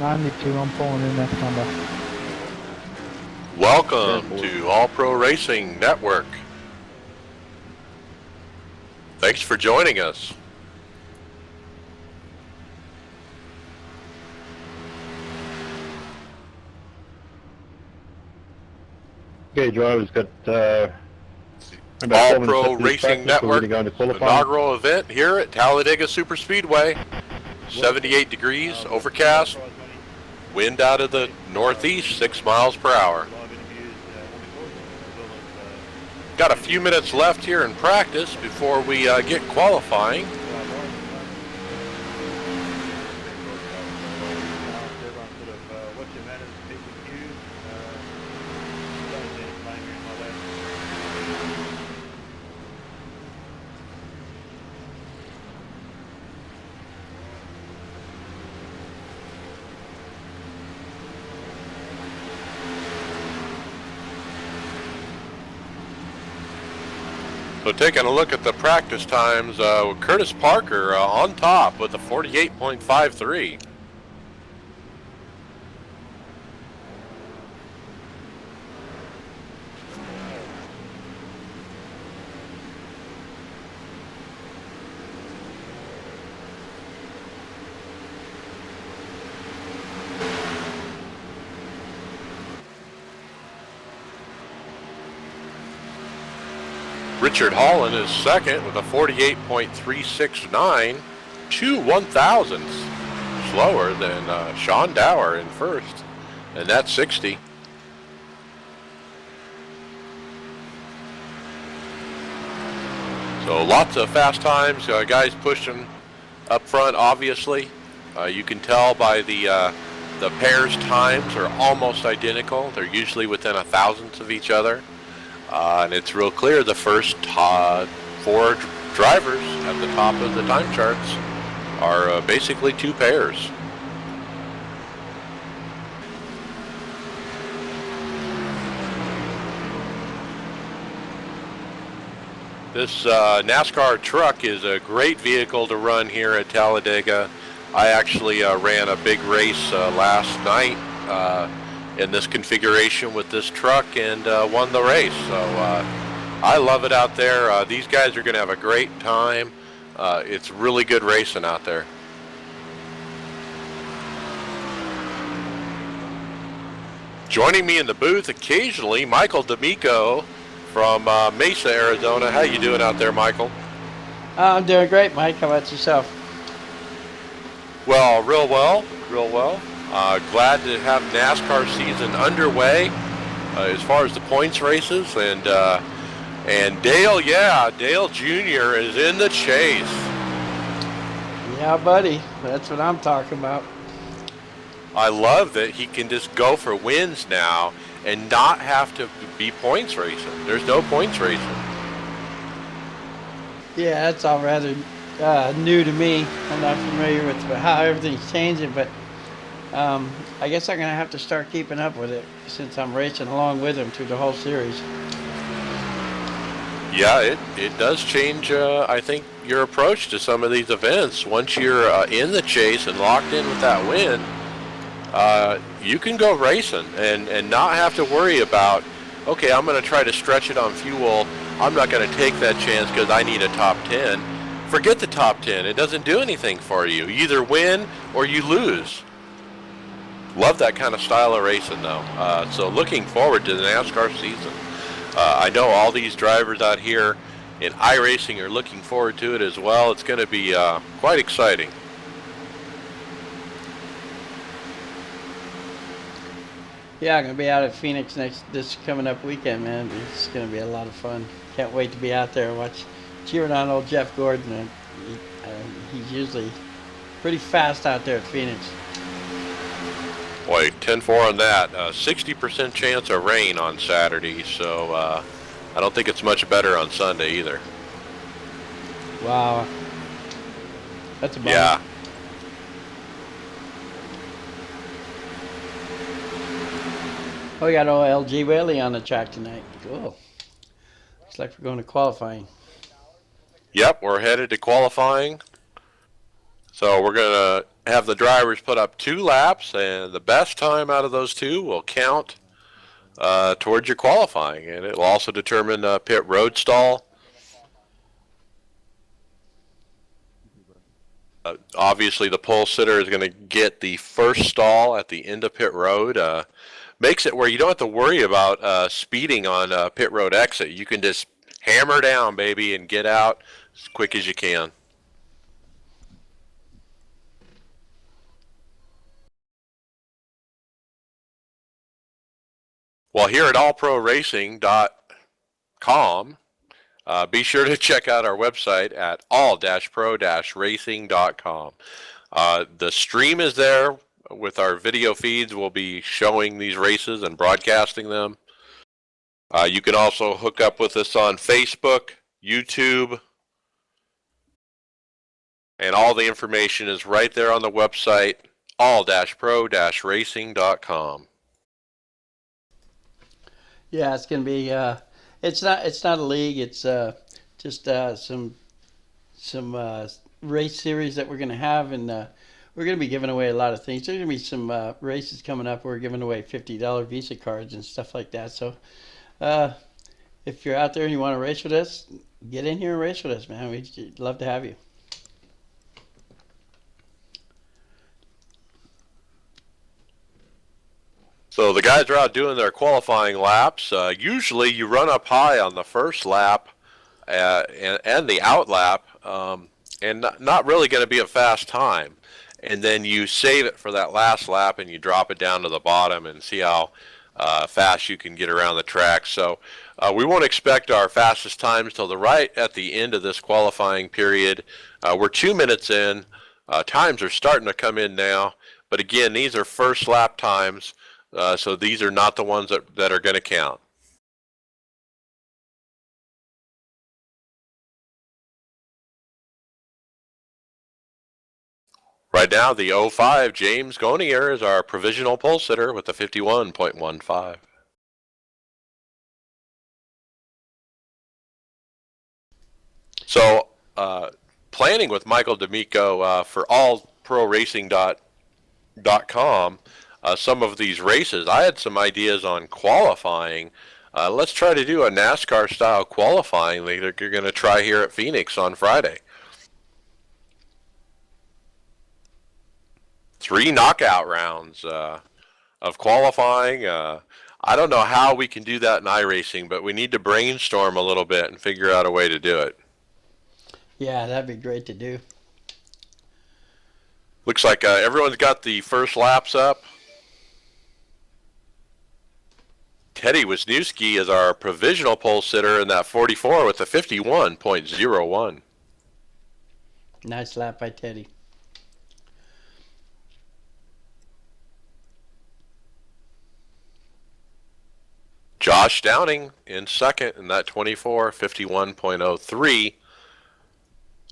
I need to. I'm pulling in that combo. Welcome to All Pro Racing Network. Thanks for joining us. Okay, drivers got All Pro Racing Network inaugural event here at Talladega Superspeedway. 78 degrees, overcast, wind out of the northeast, 6 miles per hour. Got a few minutes left here in practice before we get qualifying. So taking a look at the practice times, Curtis Parker on top with a 48.53. Richard Holland is second with a 48.369, 2 1,000ths slower than Sean Dower in first, and that's 60. So lots of fast times, guys pushing up front. Obviously, you can tell by the pairs' times are almost identical. They're usually within 1,000th of each other. And it's real clear the first 4 drivers at the top of the time charts are basically 2 pairs. This NASCAR truck is a great vehicle to run here at Talladega. I actually ran a big race last night in this configuration with this truck and won the race. So I love it out there. These guys are going to have a great time. It's really good racing out there. Joining me in the booth occasionally, Michael D'Amico from Mesa, Arizona. How you doing out there, Michael? I'm doing great, Mike. How about yourself? Well, real well, real well. Glad to have NASCAR season underway as far as the points races, and Dale, Dale Jr. is in the chase. Yeah, buddy, that's what I'm talking about. I love that he can just go for wins now and not have to be points racing. There's no points racing. Yeah, that's all rather new to me. I'm not familiar with how everything's changing, but I guess I'm going to have to start keeping up with it since I'm racing along with him through the whole series. Yeah, it does change, I think, your approach to some of these events. Once you're in the chase and locked in with that win, you can go racing and not have to worry about, okay, I'm going to try to stretch it on fuel. I'm not going to take that chance because I need a top 10. Forget the top 10. It doesn't do anything for you. You either win or you lose. Love that kind of style of racing, though. So looking forward to the NASCAR season. I know all these drivers out here in iRacing are looking forward to it as well. It's going to be quite exciting. Yeah, I'm going to be out at Phoenix this coming up weekend, man. It's going to be a lot of fun. Can't wait to be out there and cheering on old Jeff Gordon. He's usually pretty fast out there at Phoenix. Boy, 10-4 on that. 60% chance of rain on Saturday, so I don't think it's much better on Sunday either. Wow. That's a bummer. Yeah. Oh, we got old LG Whaley on the track tonight. Cool. Looks like we're going to qualifying. Yep, we're headed to qualifying. So we're going to have the drivers put up 2 laps, and the best time out of those 2 will count towards your qualifying, and it will also determine pit road stall. Obviously, the pole sitter is going to get the first stall at the end of pit road. Makes it where you don't have to worry about speeding on pit road exit. You can just hammer down, baby, and get out as quick as you can. Well, here at allproracing.com, be sure to check out our website at all-pro-racing.com. The stream is there with our video feeds. We'll be showing these races and broadcasting them. You can also hook up with us on Facebook, YouTube, and all the information is right there on the website, all-pro-racing.com. Yeah, it's gonna be. It's not a league. It's just some race series that we're gonna have, and we're gonna be giving away a lot of things. There's gonna be some races coming up. We're giving away $50 Visa cards and stuff like that. So, if you're out there and you want to race with us, get in here and race with us, man. We'd love to have you. So the guys are out doing their qualifying laps. Usually you run up high on the first lap and the out lap, and not really going to be a fast time. And then you save it for that last lap and you drop it down to the bottom and see how fast you can get around the track. So we won't expect our fastest times till right at the end of this qualifying period. We're 2 minutes in. Times are starting to come in now. But again, these are first lap times. So these are not the ones that are going to count. Right now, the 05 James Gonier is our provisional pole sitter with the 51.15. So, planning with Michael D'Amico for allproracing.com. Some of these races, I had some ideas on qualifying. Let's try to do a NASCAR style qualifying that you're going to try here at Phoenix on Friday. 3 knockout rounds of qualifying. I don't know how we can do that in iRacing, but we need to brainstorm a little bit and figure out a way to do it. Yeah, that'd be great to do. Looks like everyone's got the first laps up. Teddy Wisniewski is our provisional pole sitter in that 44 with a 51.01. Nice lap by Teddy. Josh Downing in second in that 24, 51.03.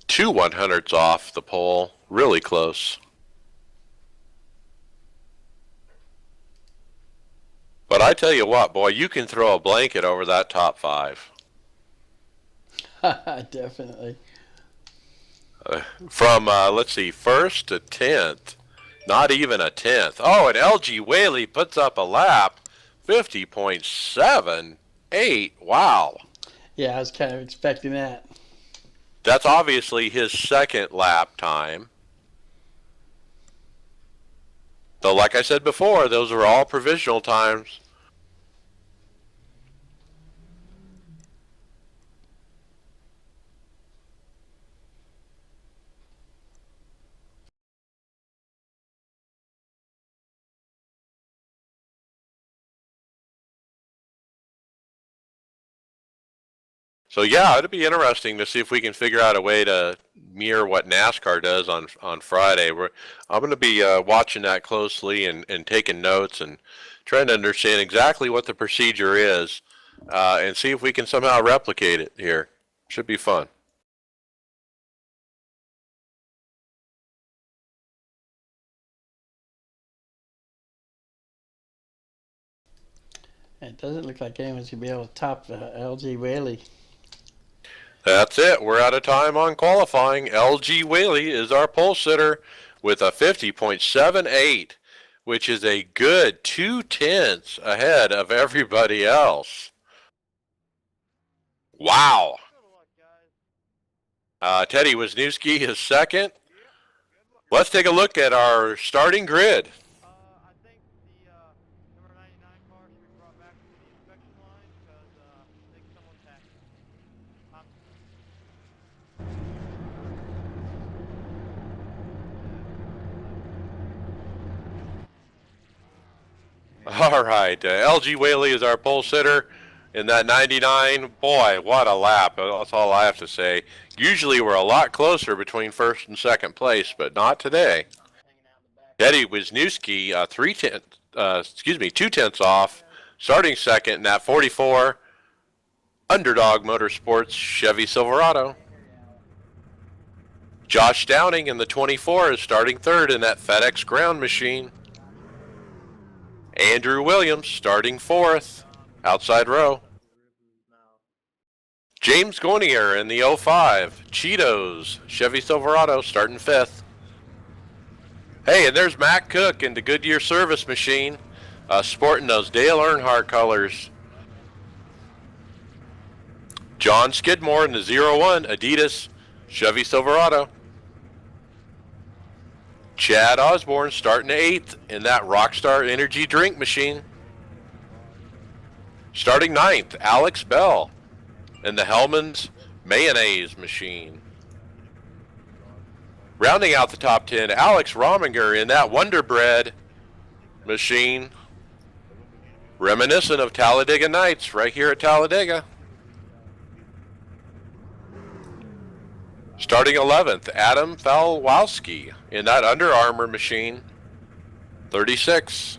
2 100ths off the pole, really close. But I tell you what, boy, you can throw a blanket over that top 5. Definitely. From, let's see, 1st to 10th. Not even a 10th. Oh, and LG Whaley puts up a lap. 50.78. Wow. Yeah, I was kind of expecting that. That's obviously his second lap time. Though, like I said before, those are all provisional times. So yeah, it'd be interesting to see if we can figure out a way to mirror what NASCAR does on Friday. I'm going to be watching that closely and taking notes and trying to understand exactly what the procedure is and see if we can somehow replicate it here. Should be fun. It doesn't look like anyone's going to be able to top LG Whaley. That's it. We're out of time on qualifying. LG Whaley is our pole sitter with a 50.78, which is a good 2/10 ahead of everybody else. Wow. Teddy Wisniewski is second. Let's take a look at our starting grid. I think the number 99 car should be brought back to the inspection line because I think someone's hacked it. All right, LG Whaley is our pole sitter in that 99. Boy, what a lap. That's all I have to say. Usually we're a lot closer between first and second place, but not today. Teddy Wisniewski, 2/10 off, starting second in that 44 Underdog Motorsports Chevy Silverado. Josh Downing in the 24 is starting third in that FedEx Ground Machine. Andrew Williams starting fourth, outside row. James Gonier in the 05 Cheetos Chevy Silverado starting fifth. Hey, and there's Matt Cook in the Goodyear Service Machine, sporting those Dale Earnhardt colors. John Skidmore in the 01 Adidas Chevy Silverado. Chad Osborne starting 8th in that Rockstar Energy Drink Machine. Starting 9th, Alex Bell in the Hellman's Mayonnaise Machine. Rounding out the top 10, Alex Rominger in that Wonder Bread Machine. Reminiscent of Talladega Nights right here at Talladega. Starting 11th, Adam Falwowski in that Under Armour Machine, 36.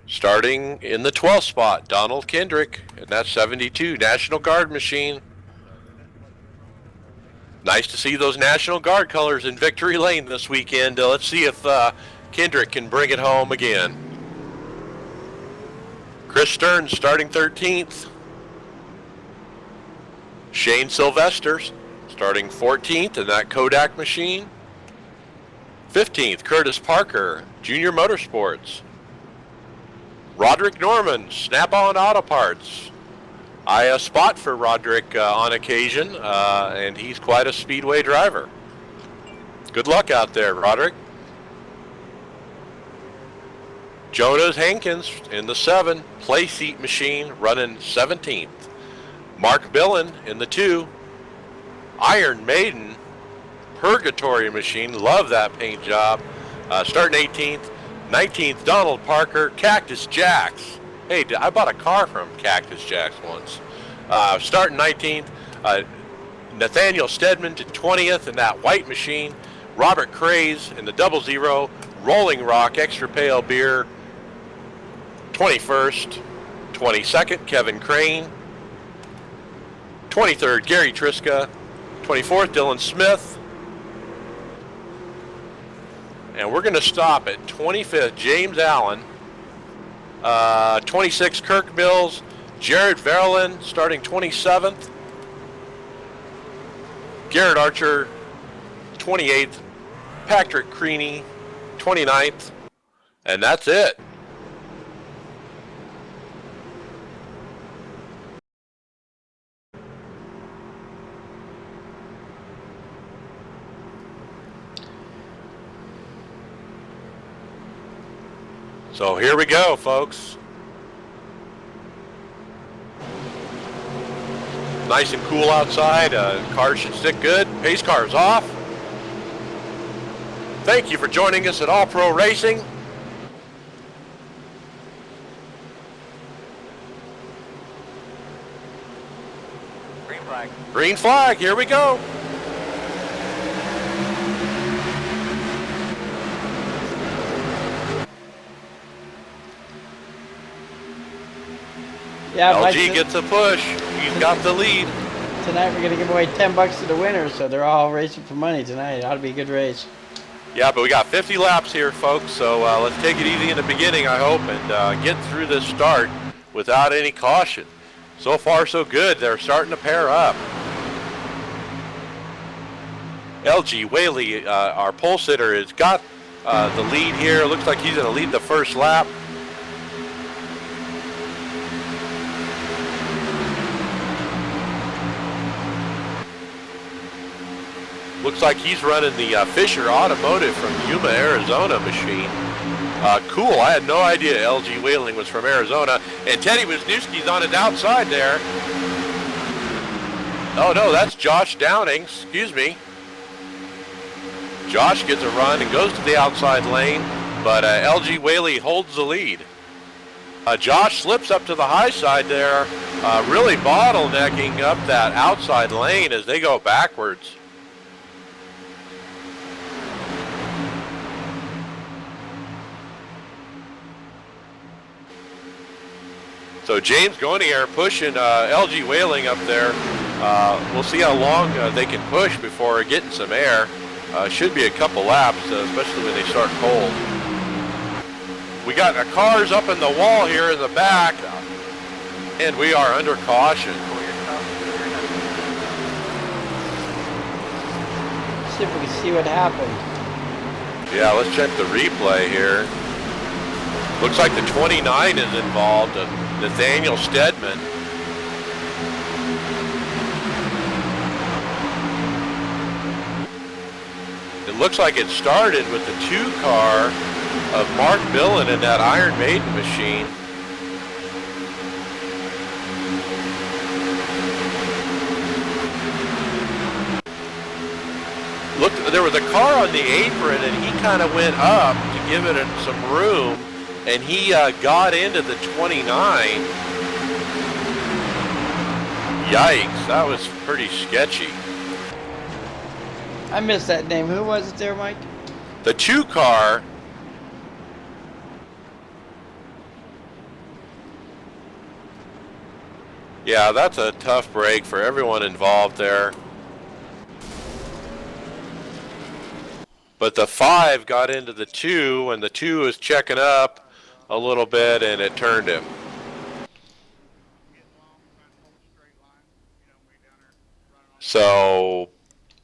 Starting in the 12th spot, Donald Kendrick in that 72 National Guard Machine. Nice to see those National Guard colors in Victory Lane this weekend. Let's see if Kendrick can bring it home again. Chris Stearns starting 13th. Shane Sylvester starting 14th in that Kodak Machine. 15th, Curtis Parker, Junior Motorsports. Roderick Norman, Snap-on Auto Parts. I spot for Roderick on occasion, and he's quite a speedway driver. Good luck out there, Roderick. Jonas Hankins in the 7, Playseat Machine, running 17th. Mark Billen in the 2, Iron Maiden Purgatory Machine, love that paint job, starting 18th. 19th, Donald Parker, Cactus Jacks. Hey, I bought a car from Cactus Jacks once. Starting 19th, Nathaniel Stedman to 20th in that white machine. Robert Craze in the 00, Rolling Rock Extra Pale Beer, 21st. 22nd, Kevin Crane. 23rd, Gary Triska. 24th, Dylan Smith. And we're going to stop at 25th, James Allen. 26th, Kirk Mills. Jared Verlin starting 27th. Garrett Archer, 28th. Patrick Creaney, 29th. And that's it. So here we go, folks. Nice and cool outside. Car should stick good. Pace car's off. Thank you for joining us at All Pro Racing. Green flag. Green flag, here we go. Yeah, LG gets a push. He's got the lead. Tonight we're gonna give away $10 to the winners, so they're all racing for money tonight. It ought to be a good race. Yeah, but we got 50 laps here, folks, so let's take it easy in the beginning, I hope, and get through this start without any caution. So far, so good. They're starting to pair up. LG Whaley, our pole sitter, has got the lead here. Looks like he's going to lead the first lap. Looks like he's running the Fisher Automotive from Yuma, Arizona machine. Cool, I had no idea LG Whaling was from Arizona. And Teddy Wisniewski's on his outside there. Oh no, that's Josh Downing, excuse me. Josh gets a run and goes to the outside lane, but LG Whaley holds the lead. Josh slips up to the high side there, really bottlenecking up that outside lane as they go backwards. So James Gonier pushing LG Whaling up there. We'll see how long they can push before getting some air. Should be a couple laps, especially when they start cold. We got cars up in the wall here in the back, and we are under caution. See if we can see what happened. Yeah, let's check the replay here. Looks like the 29 is involved, Nathaniel Stedman. It looks like it started with the 2 car of Mark Billen in that Iron Maiden machine. Look, there was a car on the apron and he kind of went up to give it some room, and he got into the 29. Yikes, that was pretty sketchy. I missed that name. Who was it there, Mike? The 2 car. Yeah, that's a tough break for everyone involved there. But the 5 got into the 2, and the 2 was checking up a little bit, and it turned him. So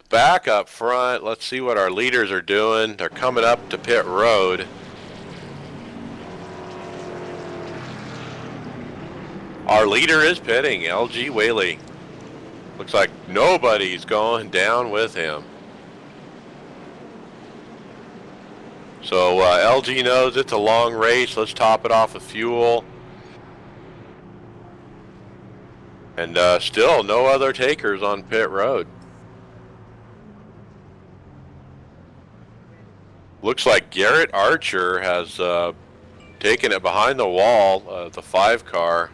back up front, let's see what our leaders are doing. They're coming up to pit road. Our leader is pitting, LG Whaley. Looks like nobody's going down with him. So LG knows it's a long race. Let's top it off with fuel. And still no other takers on pit road. Looks like Garrett Archer has taken it behind the wall, the 5 car.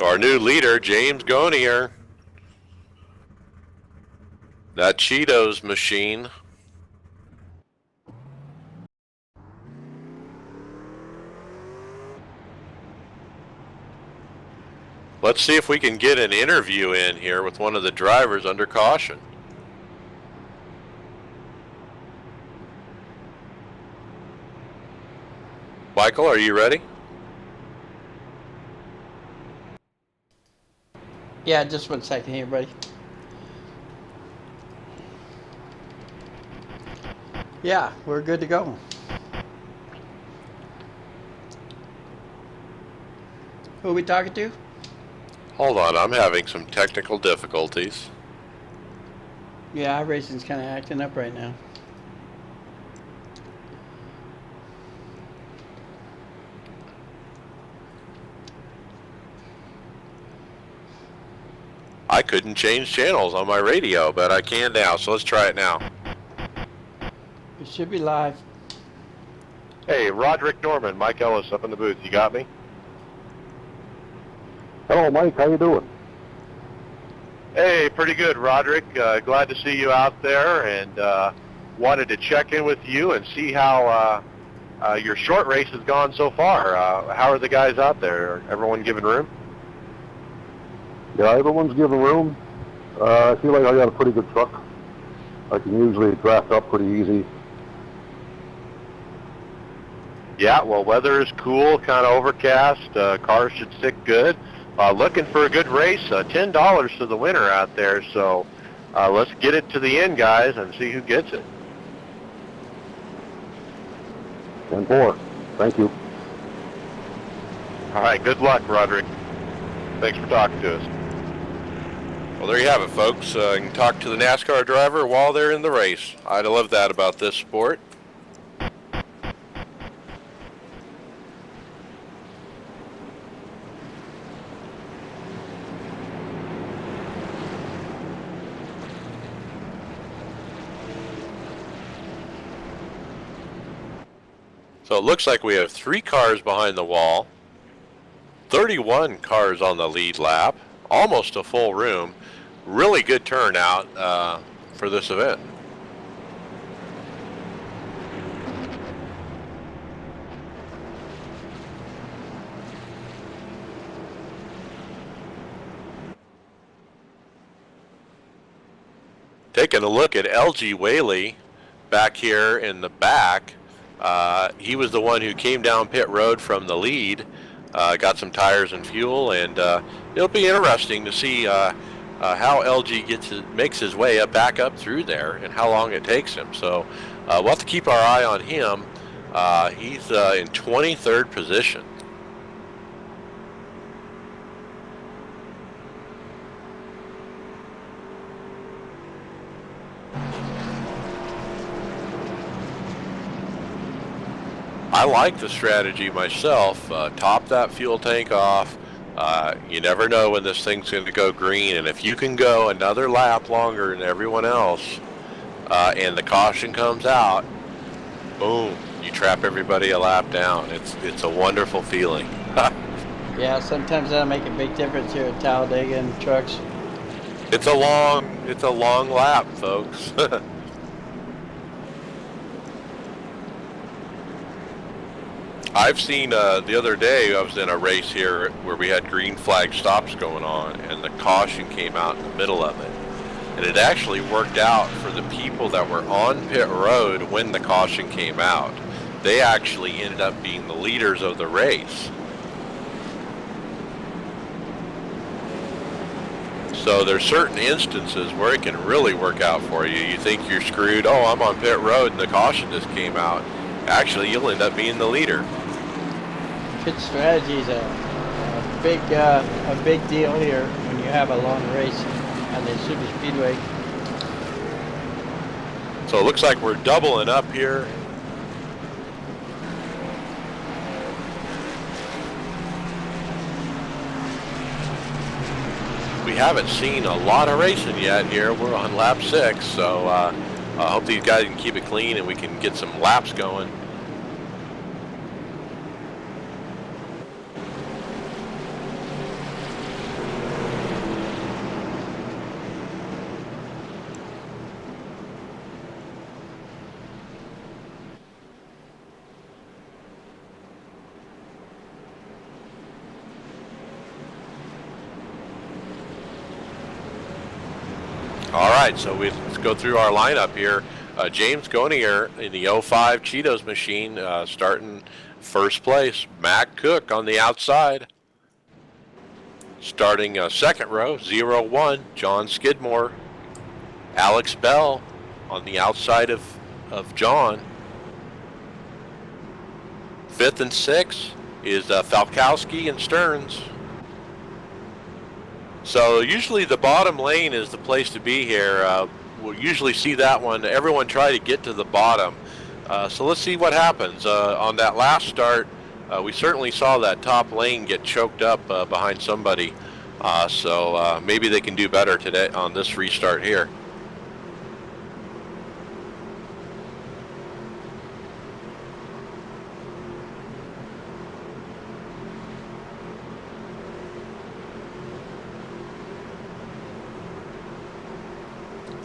Our new leader, James Gonier. That Cheetos machine. Let's see if we can get an interview in here with one of the drivers under caution. Michael, are you ready? Yeah, just 1 second here, buddy. Yeah, we're good to go. Who are we talking to? Hold on, I'm having some technical difficulties. Yeah, Racin's kind of acting up right now. I couldn't change channels on my radio, but I can now, so let's try it now. It should be live. Hey, Roderick Norman, Mike Ellis up in the booth. You got me? Hello, Mike. How you doing? Hey, pretty good, Roderick. Glad to see you out there, and wanted to check in with you and see how your short race has gone so far. How are the guys out there? Everyone giving room? Yeah, everyone's giving room. I feel like I got a pretty good truck. I can usually draft up pretty easy. Yeah, well, weather is cool, kind of overcast. Cars should stick good. Looking for a good race. $10 for the winner out there. So let's get it to the end, guys, and see who gets it. 10-4. Thank you. All right, good luck, Roderick. Thanks for talking to us. Well, there you have it, folks. You can talk to the NASCAR driver while they're in the race. I love that about this sport. So it looks like we have 3 cars behind the wall, 31 cars on the lead lap, almost a full room. Really good turnout for this event. Taking a look at LG Whaley back here in the back. He was the one who came down pit road from the lead, got some tires and fuel, and it'll be interesting to see how LG makes his way back up through there and how long it takes him. So we'll have to keep our eye on him. He's in 23rd position. I like the strategy myself. Top that fuel tank off. You never know when this thing's going to go green, and if you can go another lap longer than everyone else, and the caution comes out, boom, you trap everybody a lap down. It's a wonderful feeling. Yeah, sometimes that'll make a big difference here at Talladega in trucks. It's a long lap, folks. I've seen the other day I was in a race here where we had green flag stops going on, and the caution came out in the middle of it, and it actually worked out for the people that were on pit road when the caution came out. They actually ended up being the leaders of the race. So there's certain instances where it can really work out for you. You think you're screwed, oh, I'm on pit road and the caution just came out. Actually, you'll end up being the leader. Pit strategy is a big deal here when you have a long race on the super speedway. So it looks like we're doubling up here. We haven't seen a lot of racing yet here. We're on lap 6, so I hope these guys can keep it clean and we can get some laps going. All right, so let's go through our lineup here. James Gonier in the 05 Cheetos machine, starting first place. Mac Cook on the outside. Starting second row, 01, John Skidmore. Alex Bell on the outside of John. 5th and 6th is Falkowski and Stearns. So usually the bottom lane is the place to be here. We'll usually see that one. Everyone try to get to the bottom. So let's see what happens. On that last start, we certainly saw that top lane get choked up behind somebody. So maybe they can do better today on this restart here.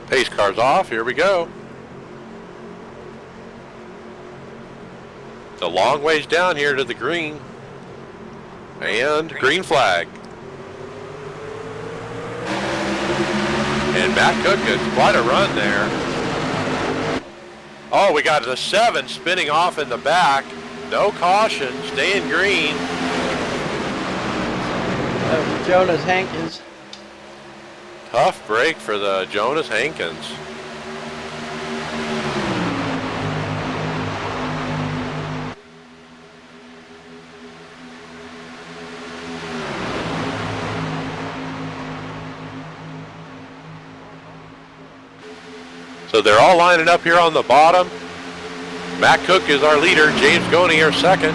Pace car's off, here we go. It's a long ways down here to the green. And green flag. And Matt Cook gets quite a run there. Oh, we got the 7 spinning off in the back. No caution, staying green. Jonas Hankins. Tough break for the Jonas Hankins. So they're all lining up here on the bottom. Matt Cook is our leader. James Gonier second.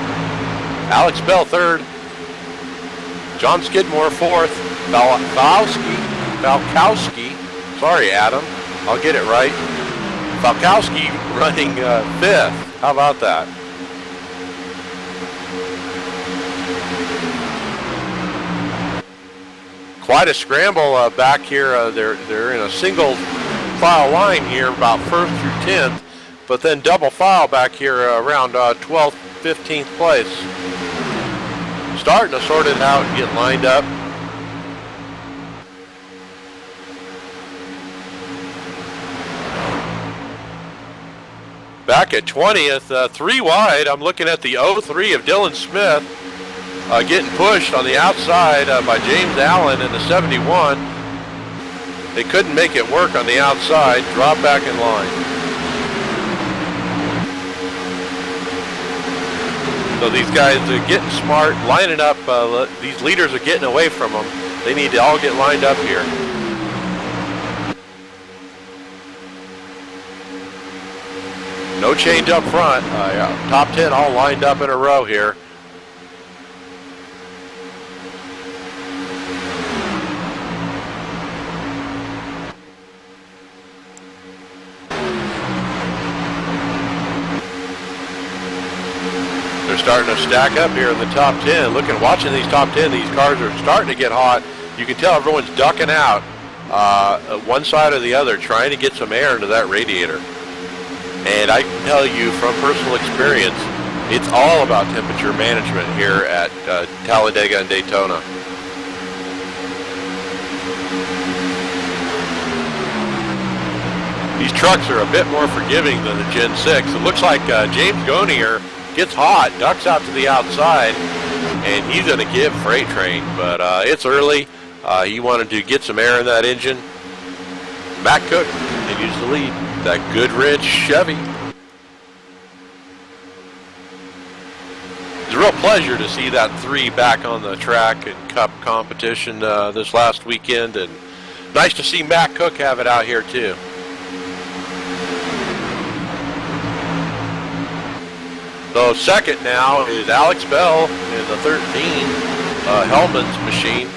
Alex Bell third. John Skidmore fourth. Falkowski. Sorry, Adam. I'll get it right. Falkowski running fifth. How about that? Quite a scramble back here. They're in a single file line here about 1st through 10th, but then double file back here around 12th, 15th place. Starting to sort it out and get lined up. Back at 20th, 3 wide. I'm looking at the 03 of Dylan Smith getting pushed on the outside by James Allen in the 71. They couldn't make it work on the outside. Drop back in line. So these guys are getting smart, lining up. These leaders are getting away from them. They need to all get lined up here. No change up front. Top 10 all lined up in a row here. They're starting to stack up here in the top 10. Watching these top 10, these cars are starting to get hot. You can tell everyone's ducking out one side or the other, trying to get some air into that radiator. And I can tell you from personal experience, it's all about temperature management here at Talladega and Daytona. These trucks are a bit more forgiving than the Gen 6. It looks like James Gonier gets hot, ducks out to the outside, and he's going to give Freight Train. But it's early. He wanted to get some air in that engine. Matt Cook continues to lead that Goodrich Chevy. It's a real pleasure to see that 3 back on the track in Cup competition this last weekend, and nice to see Matt Cook have it out here too. So second now is Alex Bell in the 13, Hellman's machine.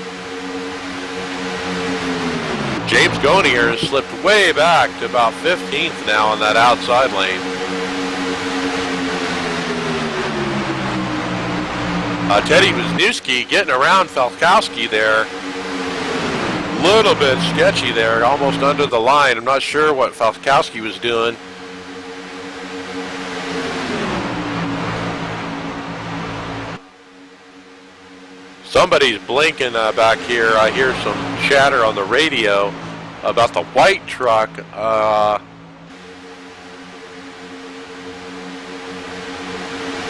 James Gonier has slipped way back to about 15th now on that outside lane. Teddy Wisniewski getting around Falkowski there. Little bit sketchy there, almost under the line. I'm not sure what Falkowski was doing. Somebody's blinking back here. I hear some chatter on the radio about the white truck.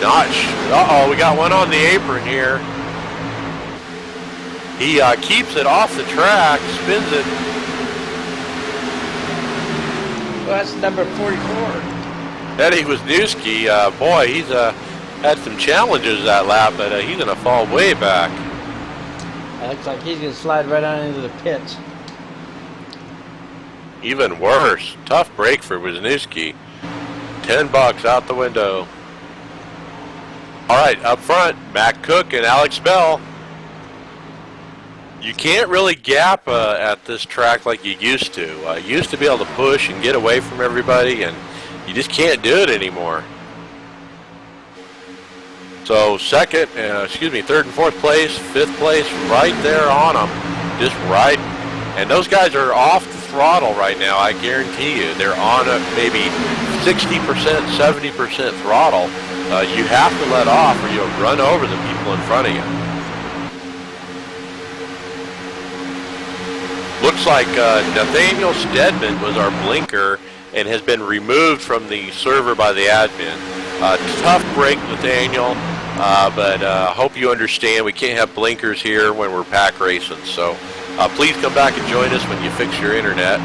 Uh-oh, we got one on the apron here. He keeps it off the track, spins it. Well, that's number 44. Eddie Wisniewski, boy, he's had some challenges that lap, but he's going to fall way back. It looks like he's going to slide right on into the pits. Even worse. Tough break for Wisniewski. $10 out the window. All right, up front, Matt Cook and Alex Bell. You can't really gap at this track like you used to. You used to be able to push and get away from everybody, and you just can't do it anymore. So third and fourth place, fifth place, right there on them, just right. And those guys are off the throttle right now, I guarantee you. They're on maybe 60%, 70% throttle. You have to let off or you'll run over the people in front of you. Looks like Nathaniel Stedman was our blinker and has been removed from the server by the admin. Tough break, Nathaniel, but hope you understand we can't have blinkers here when we're pack racing. So please come back and join us when you fix your internet.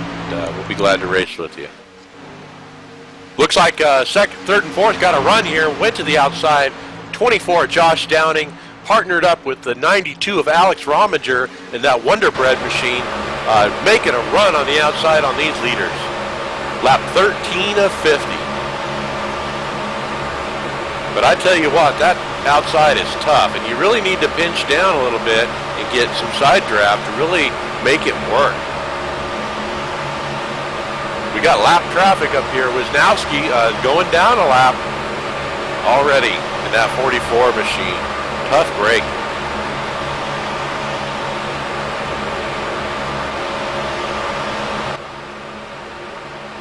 We'll be glad to race with you. Looks like second, third, and fourth got a run here. Went to the outside. 24, Josh Downing, partnered up with the 92 of Alex Rominger in that Wonder Bread machine, making a run on the outside on these leaders. Lap 13 of 50. But I tell you what, that outside is tough, and you really need to pinch down a little bit and get some side draft to really make it work. We got lap traffic up here. Wisnowski going down a lap already in that 44 machine. Tough break.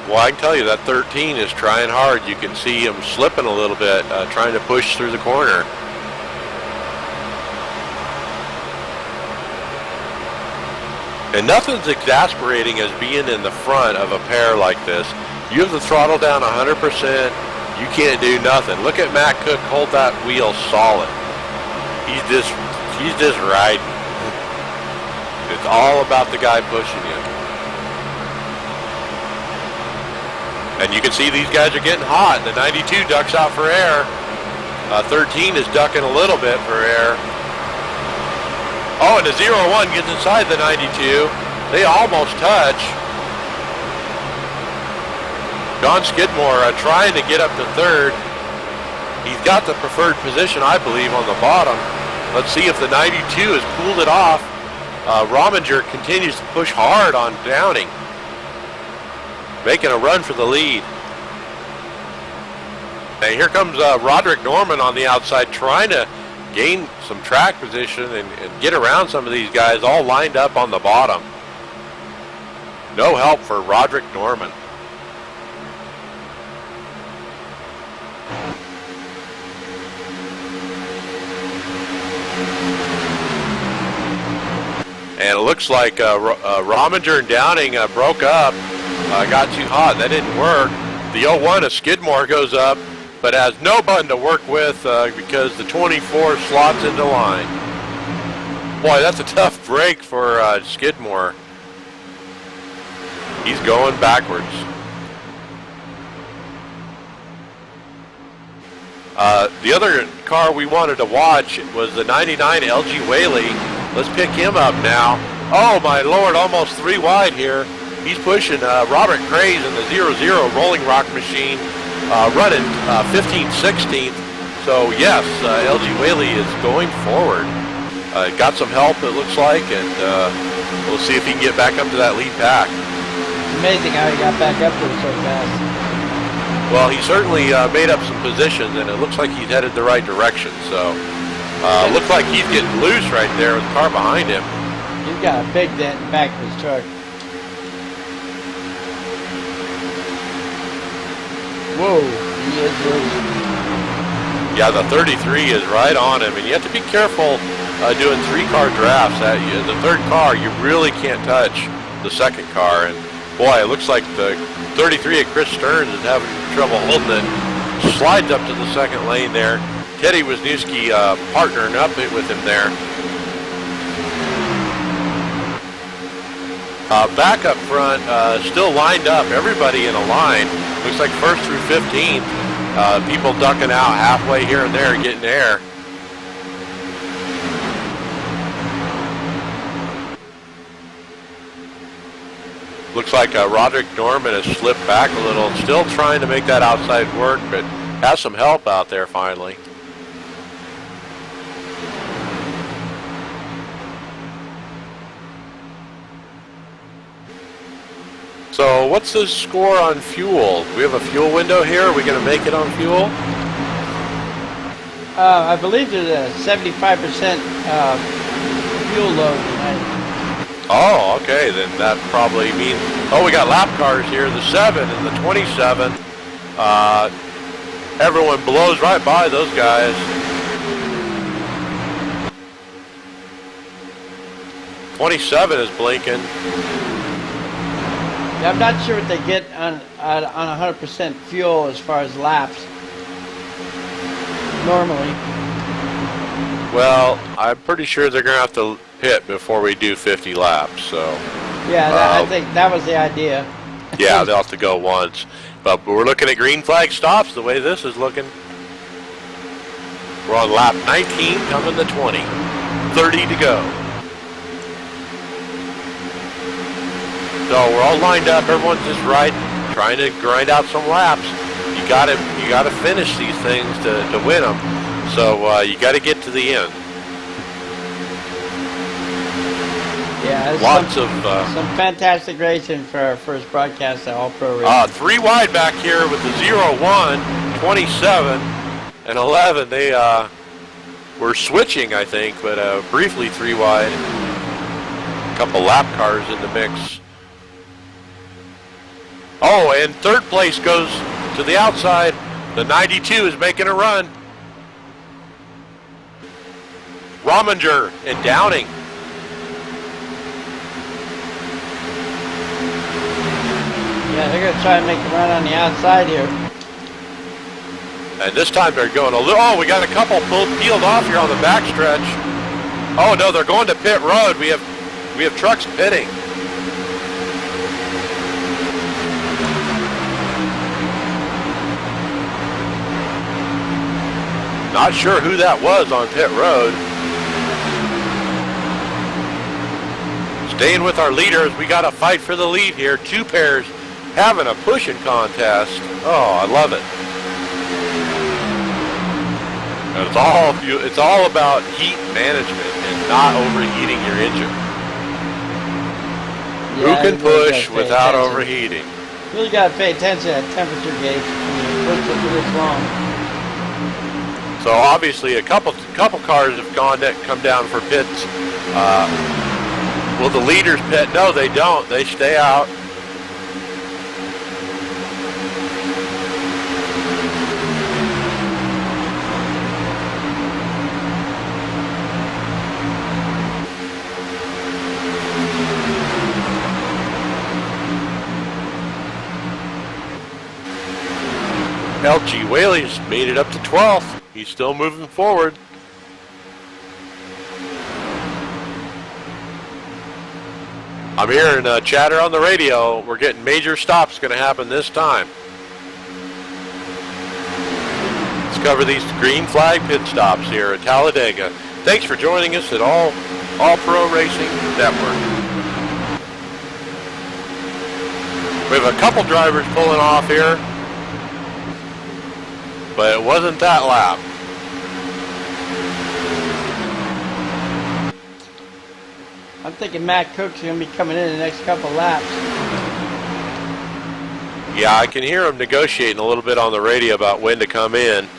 Well, I can tell you that 13 is trying hard. You can see him slipping a little bit, trying to push through the corner. And nothing's exasperating as being in the front of a pair like this. You have the throttle down 100%. You can't do nothing. Look at Matt Cook hold that wheel solid. He's just riding. It's all about the guy pushing you. And you can see these guys are getting hot. The 92 ducks out for air. 13 is ducking a little bit for air. Oh, and the 01 gets inside the 92. They almost touch. John Skidmore trying to get up to third. He's got the preferred position, I believe, on the bottom. Let's see if the 92 has cooled it off. Rominger continues to push hard on Downing, making a run for the lead. And here comes Roderick Norman on the outside, trying to gain some track position and get around some of these guys all lined up on the bottom. No help for Roderick Norman. And it looks like Rominger and Downing broke up, got too hot. That didn't work. The 01 of Skidmore goes up, but has no button to work with because the 24 slots into line. Boy, that's a tough break for Skidmore. He's going backwards. The other car we wanted to watch was the 99 LG Whaley. Let's pick him up now. Oh my Lord, almost 3 wide here. He's pushing Robert Craze in the 00 Rolling Rock machine, running 15th, 16th. So yes, LG Whaley is going forward. Got some help, it looks like, and we'll see if he can get back up to that lead pack. It's amazing how he got back up there so fast. Well, he certainly made up some positions, and it looks like he's headed the right direction. So looks like he's getting loose right there with the car behind him. He's got a big dent in the back of his truck. Whoa, he is loose. Yeah, the 33 is right on him, and you have to be careful doing 3-car drafts. The third car, you really can't touch the second car. And boy, it looks like the 33 of Chris Stearns is having trouble holding it. Slides up to the second lane there. Teddy Wisniewski partnering up with him there. Back up front, still lined up, everybody in a line. Looks like first through 15th. People ducking out halfway here and there, getting air. Looks like Roderick Norman has slipped back a little, still trying to make that outside work, but has some help out there finally. So what's the score on fuel? We have a fuel window here. Are we going to make it on fuel? I believe there's a 75% fuel load tonight. Oh, okay. Then that probably means... Oh, we got lap cars here. The 7 and the 27. Everyone blows right by those guys. '27 is blinking. Yeah, I'm not sure what they get on 100% fuel as far as laps. normally. Well, I'm pretty sure they're going to have to pit before we do 50 laps, so... Yeah, I think that was the idea. Yeah, they'll have to go once. But we're looking at green flag stops the way this is looking. We're on lap 19, coming to 20. 30 to go. So we're all lined up. Everyone's just riding, trying to grind out some laps. You gotta finish these things to win them. So you got to get to the end. Yeah, Lots some fantastic racing for our first broadcast at All Pro Racing. 3 wide back here with the 0-1, 27, and 11. They were switching, I think, but briefly 3 wide. A couple lap cars in the mix. Oh, and third place goes to the outside. The 92 is making a run. Rominger and Downing. Yeah, they're going to try and make a run on the outside here. And this time they're going a little... Oh, we got a couple peeled off here on the backstretch. Oh, no, they're going to pit road. We have trucks pitting. Not sure who that was on pit road. Staying with our leaders, we got to fight for the lead here. 2 pairs having a pushing contest. Oh, I love it. And it's all about heat management and not overheating your engine. Yeah, who can really push without overheating? Really got to pay attention to that temperature gauge when you push it for this long. So obviously a couple cars have come down for pits. Will the leaders pit? No, they don't. They stay out. LG Whaley's made it up to 12th. He's still moving forward. I'm hearing chatter on the radio. We're getting major stops going to happen this time. Let's cover these green flag pit stops here at Talladega. Thanks for joining us at All Pro Racing Network. We have a couple drivers pulling off here, but it wasn't that lap. I'm thinking Matt Cook's going to be coming in the next couple laps. Yeah, I can hear him negotiating a little bit on the radio about when to come in.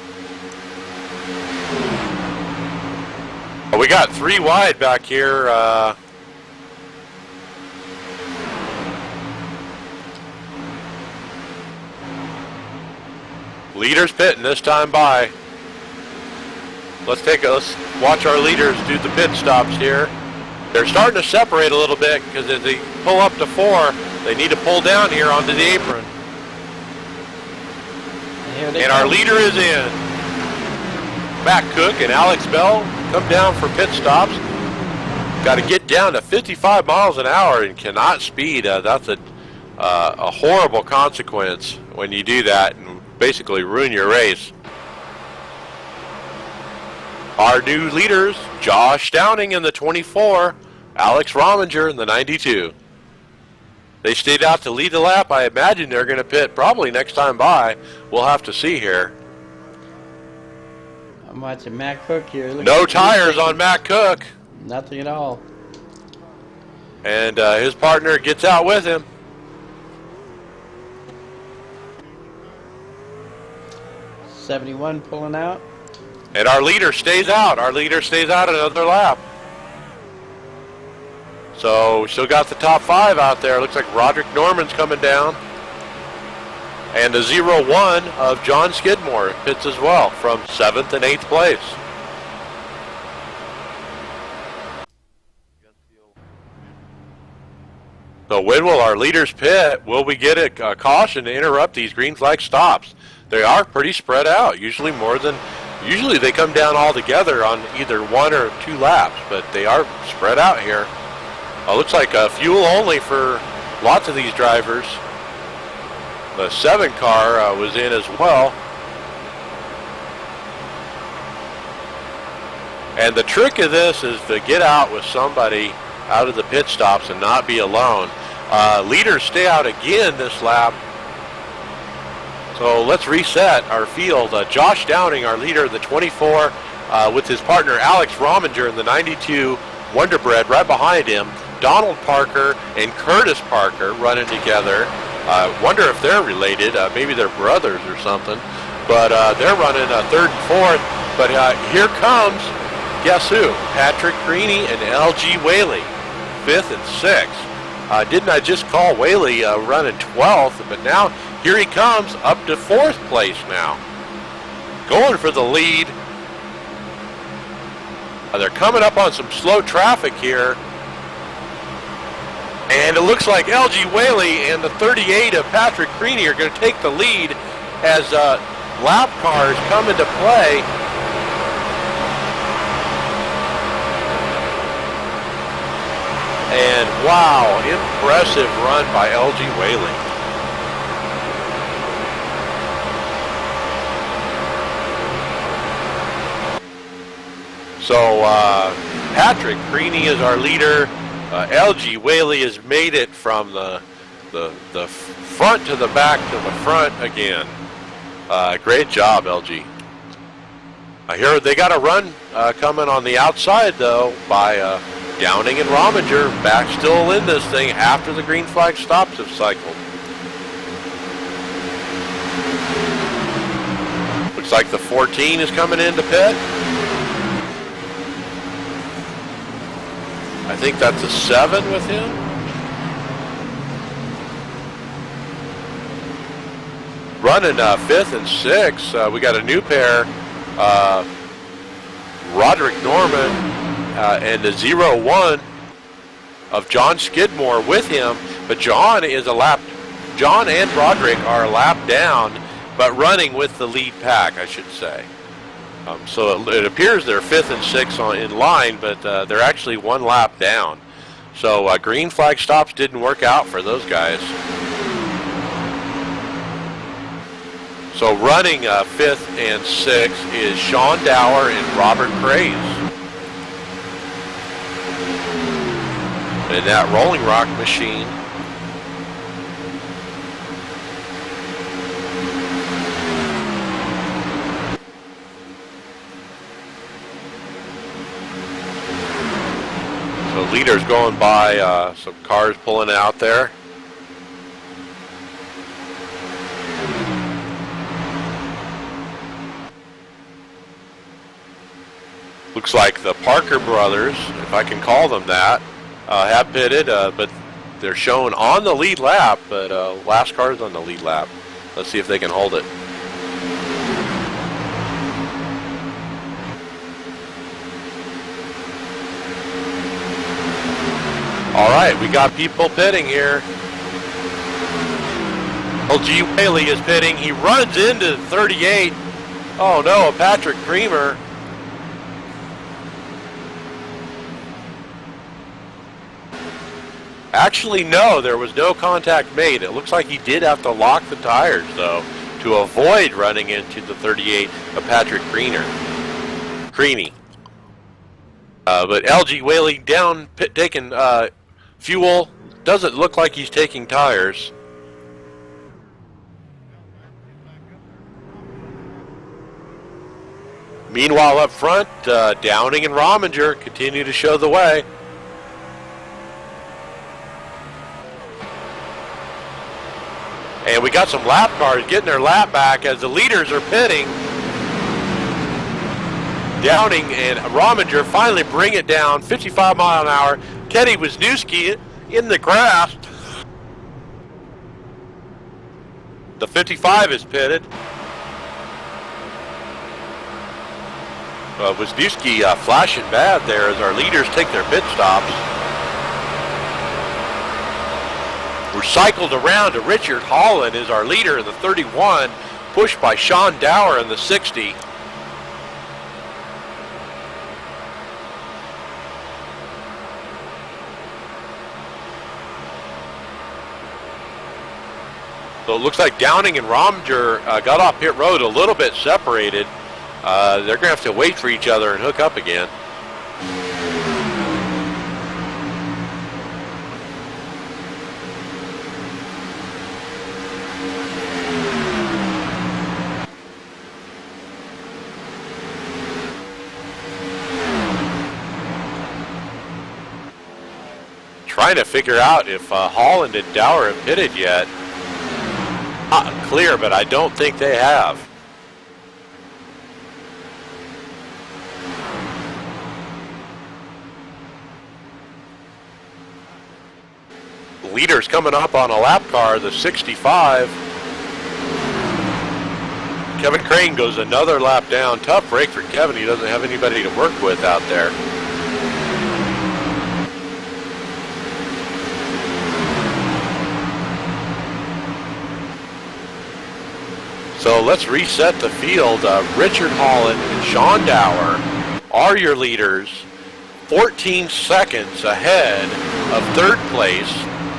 We got 3 wide back here. Leaders pitting this time by. Let's watch our leaders do the pit stops here. They're starting to separate a little bit because as they pull up to 4, they need to pull down here onto the apron. And our leader is in. Matt Cook and Alex Bell come down for pit stops. Got to get down to 55 miles an hour and cannot speed. That's a horrible consequence when you do that and basically ruin your race. Our new leaders, Josh Downing in the 24, Alex Rominger in the 92. They stayed out to lead the lap. I imagine they're going to pit probably next time by. We'll have to see here. I'm watching Matt Cook here. No tires on Matt Cook. Nothing at all. And his partner gets out with him. '71 pulling out. And our leader stays out. Our leader stays out another lap. So still got the top 5 out there. Looks like Roderick Norman's coming down. And the 0-1 of John Skidmore pits as well from 7th and 8th place. So when will our leaders pit? Will we get a caution to interrupt these green flag stops? They are pretty spread out, usually more than Usually they come down all together on either 1 or 2 laps, but they are spread out here. Looks like fuel only for lots of these drivers. The 7 car was in as well. And the trick of this is to get out with somebody out of the pit stops and not be alone. Leaders stay out again this lap. So let's reset our field. Josh Downing, our leader in the 24, with his partner Alex Rominger in the 92 Wonder Bread right behind him. Donald Parker and Curtis Parker running together. Wonder if they're related. Maybe they're brothers or something. But they're running 3rd and 4th. But here comes, guess who? Patrick Creaney and LG Whaley, 5th and 6th. Didn't I just call Whaley running 12th? But now here he comes up to 4th place now. Going for the lead. They're coming up on some slow traffic here. And it looks like LG Whaley and the 38 of Patrick Creaney are going to take the lead as lap cars come into play. And wow, impressive run by LG Whaley. So Patrick Creaney is our leader. LG Whaley has made it from the front to the back to the front again. Great job, LG. Here they got a run coming on the outside though by Downing and Rominger, back still in this thing after the green flag stops have cycled. Looks like the 14 is coming into pit. I think that's a 7 with him. Running 5th and 6th, we got a new pair, Roderick Norman and the 0-1 of John Skidmore with him. But John and Roderick are a lap down, but running with the lead pack, I should say. So it appears they're 5th and 6th in line, but they're actually 1 lap down. So green flag stops didn't work out for those guys. So running 5th and 6th is Sean Dower and Robert Craze. In that Rolling Rock machine. So leaders going by, some cars pulling out there. Looks like the Parker brothers, if I can call them that, have pitted, but they're shown on the lead lap, but last car's on the lead lap. Let's see if they can hold it. All right, we got people pitting here. LG Whaley is pitting. He runs into 38. Oh no, Patrick Creamer. Actually, no, there was no contact made. It looks like he did have to lock the tires, though, to avoid running into the 38 of Patrick Creaney. But LG Whaley down, taking fuel. Doesn't look like he's taking tires. Meanwhile, up front, Downing and Rominger continue to show the way. And we got some lap cars getting their lap back as the leaders are pitting. Downing and Rominger finally bring it down, 55 mile an hour. Teddy Wisniewski in the grass. The 55 is pitted. Wisniewski flashing bad there as our leaders take their pit stops. We're cycled around to Richard Holland is our leader in the 31, pushed by Sean Dower in the 60. So it looks like Downing and Rominger got off pit road a little bit separated. They're going to have to wait for each other and hook up again. Trying to figure out if Holland and Dower have pitted yet. Not clear, but I don't think they have. Leaders coming up on a lap car, the 65. Kevin Crane goes another lap down. Tough break for Kevin. He doesn't have anybody to work with out there. So let's reset the field. Richard Holland and Sean Dower are your leaders. 14 seconds ahead of third place,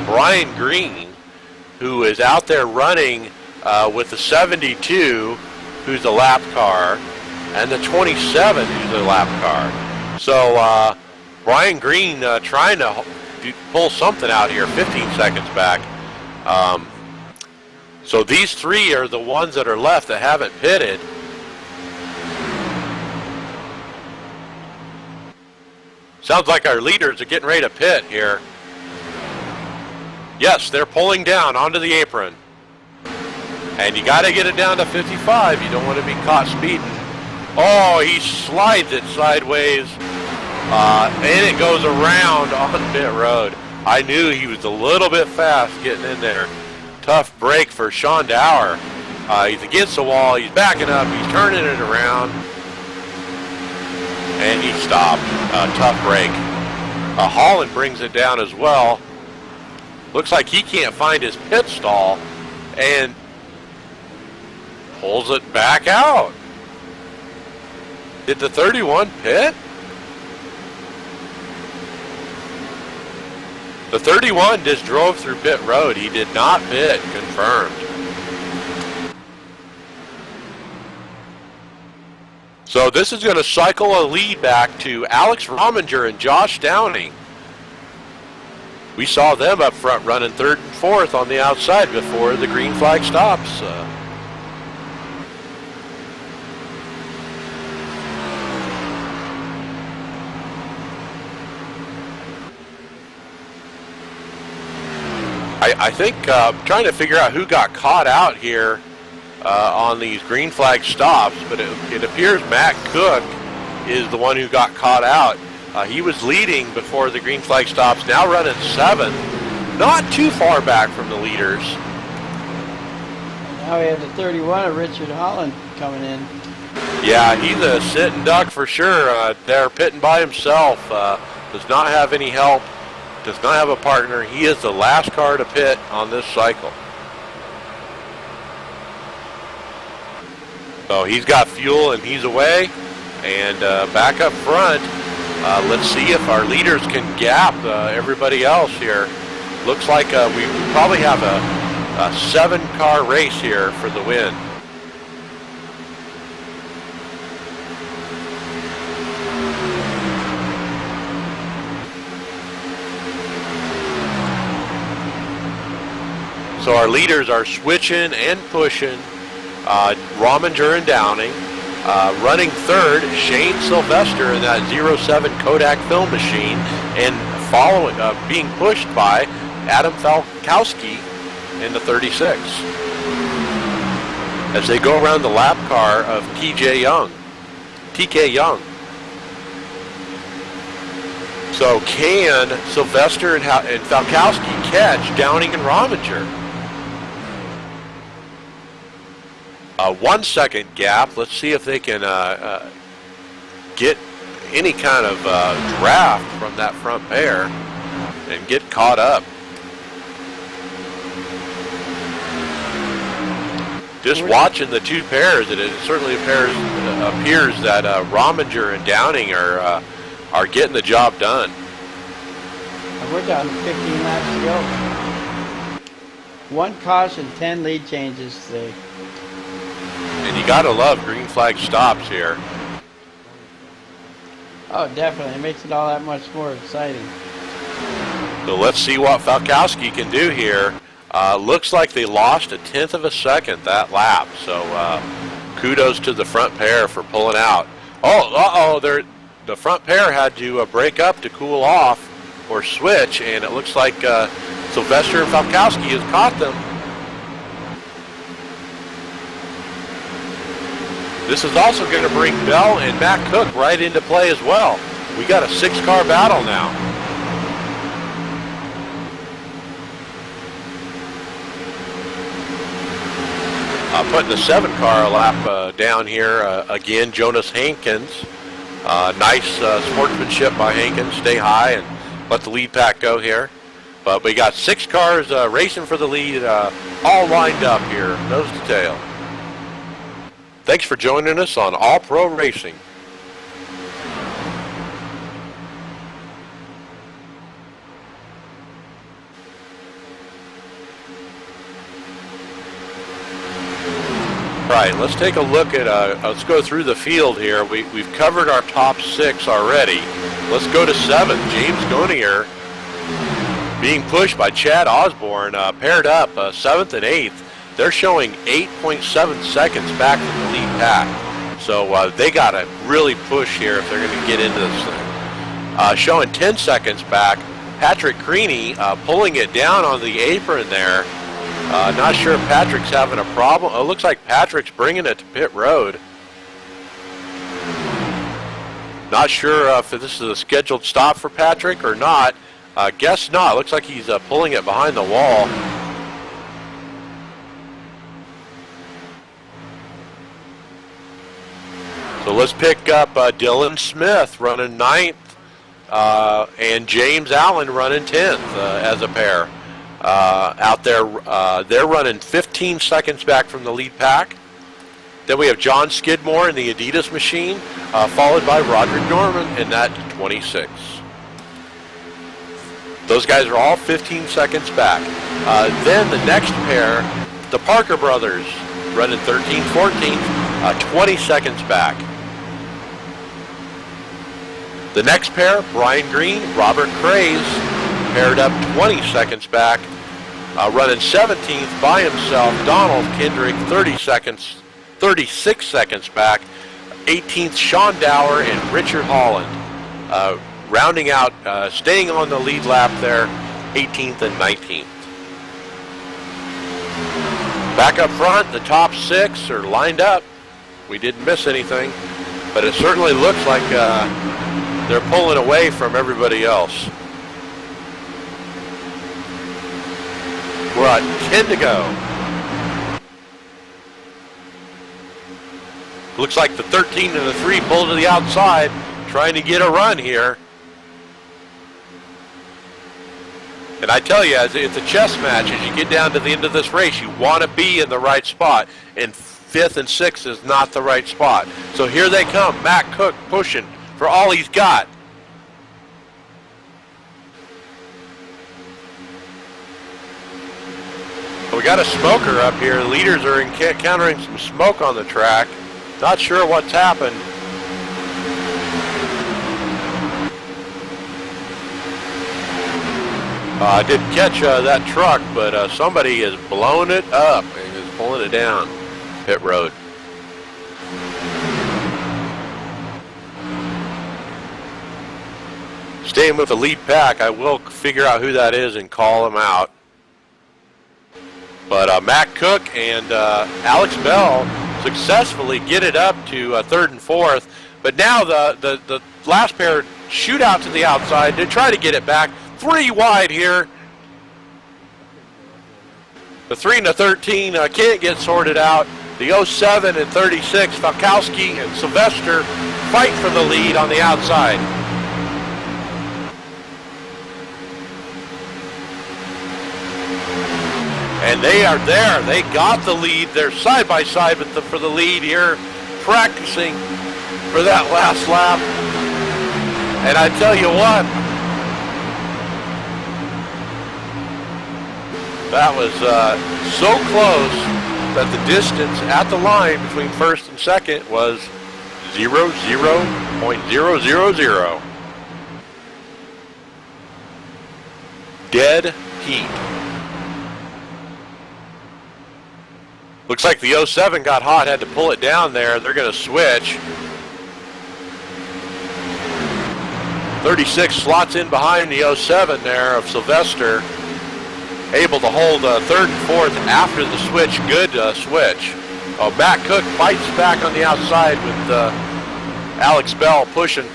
Brian Green, who is out there running with the 72, who's a lap car, and the 27, who's a lap car. So Brian Green trying to pull something out here, 15 seconds back. So these three are the ones that are left that haven't pitted. Sounds like our leaders are getting ready to pit here. Yes, they're pulling down onto the apron. And you got to get it down to 55. You don't want to be caught speeding. Oh, he slides it sideways. And it goes around on pit road. I knew he was a little bit fast getting in there. Tough break for Sean Dower. He's against the wall. He's backing up. He's turning it around. And he stopped. Tough break. Holland brings it down as well. Looks like he can't find his pit stall and pulls it back out. Did the 31 pit? The 31 just drove through pit road. He did not pit, confirmed. So this is going to cycle a lead back to Alex Rominger and Josh Downing. We saw them up front running third and fourth on the outside before the green flag stops. I think trying to figure out who got caught out here on these green flag stops, but it appears Matt Cook is the one who got caught out. He was leading before the green flag stops, now running seventh, not too far back from the leaders. Now we have the 31 of Richard Holland coming in. Yeah, he's a sitting duck for sure. They're pitting by himself. Does not have any help. Does not have a partner. He is the last car to pit on this cycle. So he's got fuel and he's away. And back up front, let's see if our leaders can gap everybody else here. Looks like we probably have a 7-car race here for the win. So our leaders are switching and pushing. Rominger and Downing. Running third, Shane Sylvester in that 07 Kodak film machine, and following, being pushed by Adam Falkowski in the 36. As they go around the lap car of TK Young. So can Sylvester and Falkowski catch Downing and Rominger? 1 second gap. Let's see if they can get any kind of draft from that front pair and get caught up. Just watching the two pairs, it certainly appears that Rominger and Downing are getting the job done. And we're down to 15 laps to go. 1 caution, 10 lead changes today. And you gotta love green flag stops here. Oh, definitely. It makes it all that much more exciting. So let's see what Falkowski can do here. Looks like they lost 1/10 of a second that lap. So kudos to the front pair for pulling out. Oh, the front pair had to break up to cool off or switch, and it looks like Sylvester and Falkowski has caught them. This is also going to bring Bell and Matt Cook right into play as well. We got a 6-car battle now. Putting the 7-car lap down here again, Jonas Hankins. Nice sportsmanship by Hankins. Stay high and let the lead pack go here. But we got 6 cars racing for the lead, all lined up here, nose to tail. Thanks for joining us on All Pro Racing. All right, let's take a look at, let's go through the field here. We've covered our top 6 already. Let's go to 7. James Gonier being pushed by Chad Osborne, paired up 7th and 8th. They're showing 8.7 seconds back from the lead pack. So they got to really push here if they're going to get into this thing. Showing 10 seconds back, Patrick Creaney pulling it down on the apron there. Not sure if Patrick's having a problem. It looks like Patrick's bringing it to pit road. Not sure if this is a scheduled stop for Patrick or not. Guess not. Looks like he's pulling it behind the wall. So let's pick up Dylan Smith running 9th and James Allen running 10th as a pair. Out there, they're running 15 seconds back from the lead pack. Then we have John Skidmore in the Adidas machine, followed by Roderick Norman in that 26. Those guys are all 15 seconds back. Then the next pair, the Parker brothers, running 13th, 14th, 20 seconds back. The next pair, Brian Green, Robert Craze, paired up 20 seconds back, running 17th by himself. Donald Kendrick, 36 seconds back. 18th, Sean Dower and Richard Holland, rounding out, staying on the lead lap there, 18th and 19th. Back up front, the top 6 are lined up. We didn't miss anything, but it certainly looks like they're pulling away from everybody else. We're at 10 to go. Looks like the 13 and the 3 pull to the outside, trying to get a run here. And I tell you, it's a chess match. As you get down to the end of this race, you want to be in the right spot. And 5th and 6th is not the right spot. So here they come. Matt Cook pushing for all he's got. We got a smoker up here. The leaders are encountering some smoke on the track. Not sure what's happened. I didn't catch that truck, but somebody is blowing it up and is pulling it down pit road. Staying with the lead pack, I will figure out who that is and call him out. But Matt Cook and Alex Bell successfully get it up to 3rd and 4th. But now the last pair shoot out to the outside to try to get it back. 3 wide here. The 3 and the 13 can't get sorted out. The 07 and 36, Falkowski and Sylvester fight for the lead on the outside. And they are there. They got the lead. They're side by side for the lead here, practicing for that last lap. And I tell you what, That was so close that the distance at the line between first and second was 0.000. Dead heat. Looks like the 07 got hot, had to pull it down there. They're going to switch. 36 slots in behind the 07 there of Sylvester. Able to hold third and fourth after the switch. Good switch. Oh, Matt Cook fights back on the outside with Alex Bell pushing.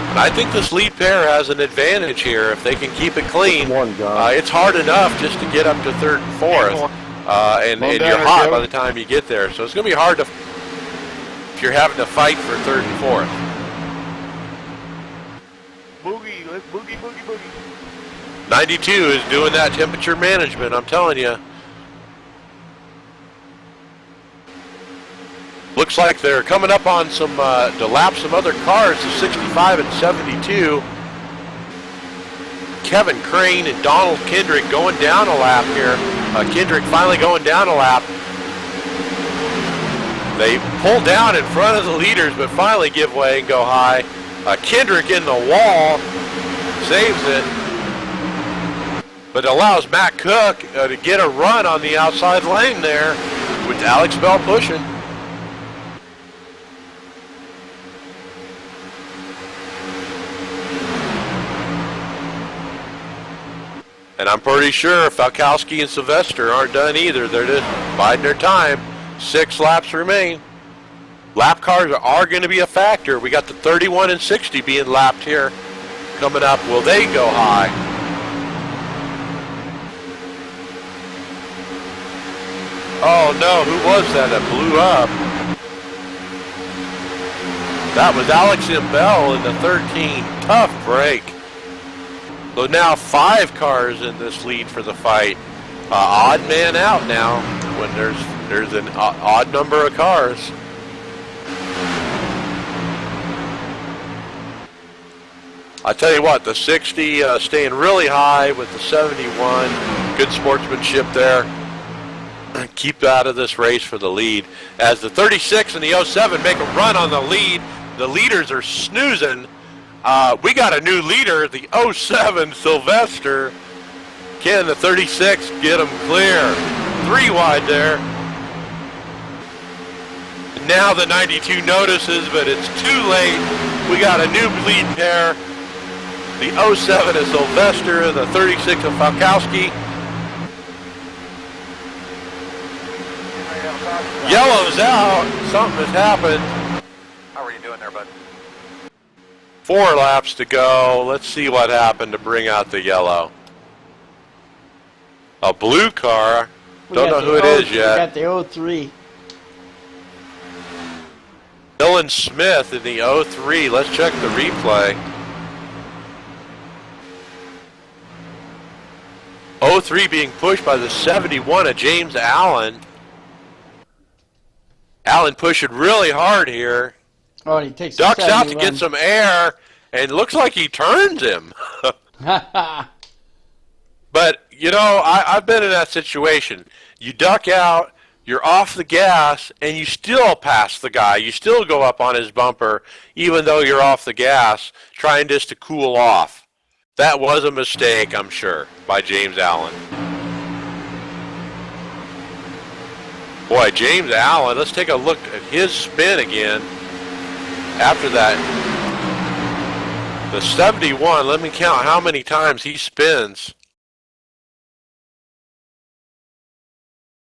And I think this lead pair has an advantage here if they can keep it clean. It's hard enough just to get up to third and fourth, and you're hot by the time you get there. So it's going to be hard to if you're having to fight for third and fourth. Boogie, let's boogie, boogie, boogie. 92 is doing that temperature management, I'm telling you. Looks like they're coming up on some, to lap some other cars, the 65 and 72. Kevin Crane and Donald Kendrick going down a lap here. Kendrick finally going down a lap. They pull down in front of the leaders, but finally give way and go high. Kendrick in the wall, saves it, but allows Matt Cook to get a run on the outside lane there with Alex Bell pushing. And I'm pretty sure Falkowski and Sylvester aren't done either. They're just biding their time. 6 laps remain. Lap cars are going to be a factor. We got the 31 and 60 being lapped here coming up. Will they go high? Oh no, who was that blew up? That was Alex M. Bell in the 13. Tough break. So now 5 cars in this lead for the fight. Odd man out now when there's an odd number of cars. I tell you what, the 60 staying really high with the 71. Good sportsmanship there. Keep out of this race for the lead. As the 36 and the 07 make a run on the lead, the leaders are snoozing. We got a new leader, the 07 Sylvester. Can the 36 get him clear? 3 wide there. Now the 92 notices, but it's too late. We got a new lead pair. The 07 is Sylvester, the 36 of Falkowski. Yellow's out. Something has happened. How are you doing there, bud? 4 laps to go. Let's see what happened to bring out the yellow. A blue car. Don't know who it is yet. We got the 03. Dylan Smith in the 03. Let's check the replay. 03 being pushed by the 71 of James Allen. Allen pushing really hard here. Oh, and he takes ducks out to get some air, and looks like he turns him. But, you know, I've been in that situation. You duck out, you're off the gas, and you still pass the guy. You still go up on his bumper, even though you're off the gas, trying just to cool off. That was a mistake, I'm sure, by James Allen. Boy, James Allen, let's take a look at his spin again. After that, the 71, let me count how many times he spins.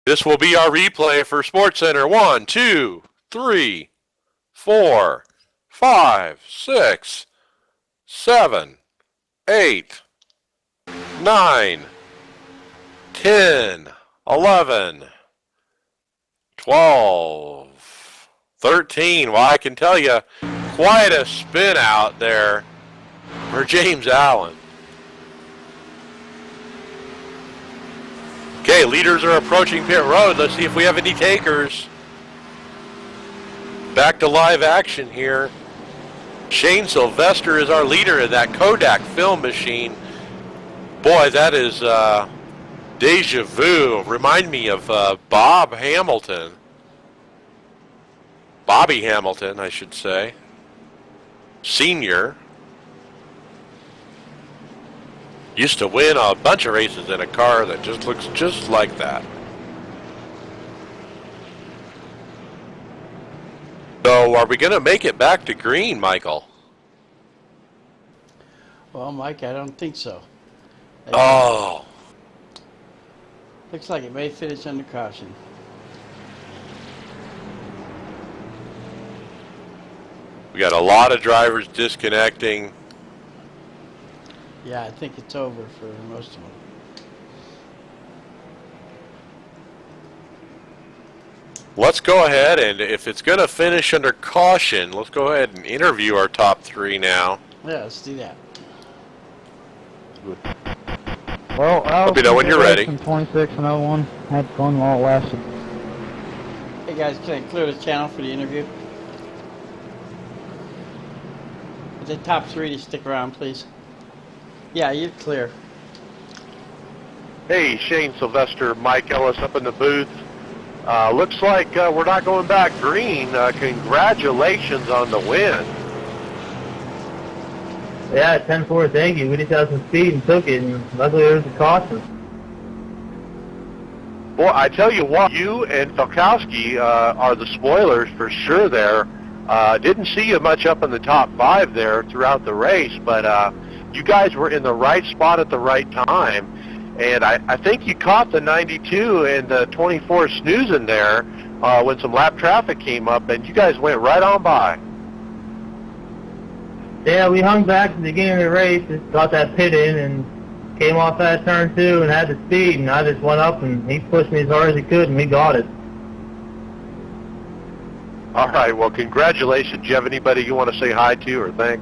This will be our replay for SportsCenter. 1, 2, 3, 4, 5, 6, 7, 8, 9, 10, 11, 12, 13. Well, I can tell you, quite a spin out there for James Allen. Okay, leaders are approaching pit road. Let's see if we have any takers. Back to live action here. Shane Sylvester is our leader in that Kodak film machine. Boy, that is deja vu. Remind me of Bob Hamilton. Bobby Hamilton, I should say. Senior. Used to win a bunch of races in a car that just looks just like that. So, are we going to make it back to green, Michael? Well, Mike, I don't think so. Oh. Looks like it may finish under caution. We got a lot of drivers disconnecting. Yeah, I think it's over for most of them. Let's go ahead, and if it's going to finish under caution, let's go ahead and interview our top three now. Yeah, let's do that. Well, Let me know when you're ready. 26 and 01. Had fun while it lasted. Hey guys, can I clear the channel for the interview? The top three to stick around, please. Yeah, you're clear. Hey, Shane Sylvester, Mike Ellis up in the booth. Looks like we're not going back green. Congratulations on the win. Yeah, 10-4, thank you. We just had some speed and took it, and luckily there was a caution. Well, I tell you what, you and Falkowski are the spoilers for sure there. Didn't see you much up in the top 5 there throughout the race, but you guys were in the right spot at the right time. And I think you caught the 92 and the 24 snoozing there when some lap traffic came up, and you guys went right on by. Yeah, we hung back at the beginning of the race, just got that pit in, and came off that turn 2 and had the speed, and I just went up, and he pushed me as hard as he could, and we got it. All right, well, congratulations. Do you have anybody you want to say hi to or thank?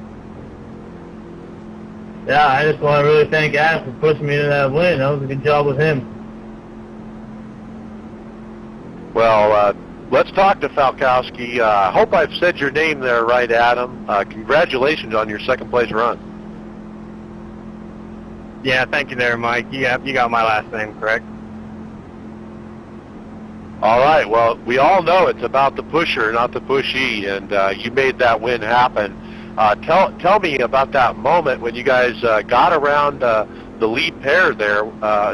Yeah, I just want to really thank Adam for pushing me to that win. That was a good job with him. Well, let's talk to Falkowski. I hope I've said your name there right, Adam. Congratulations on your second place run. Yeah, thank you there, Mike. You got my last name correct. All right, well, we all know it's about the pusher, not the pushee, and you made that win happen. Tell me about that moment when you guys got around the lead pair there.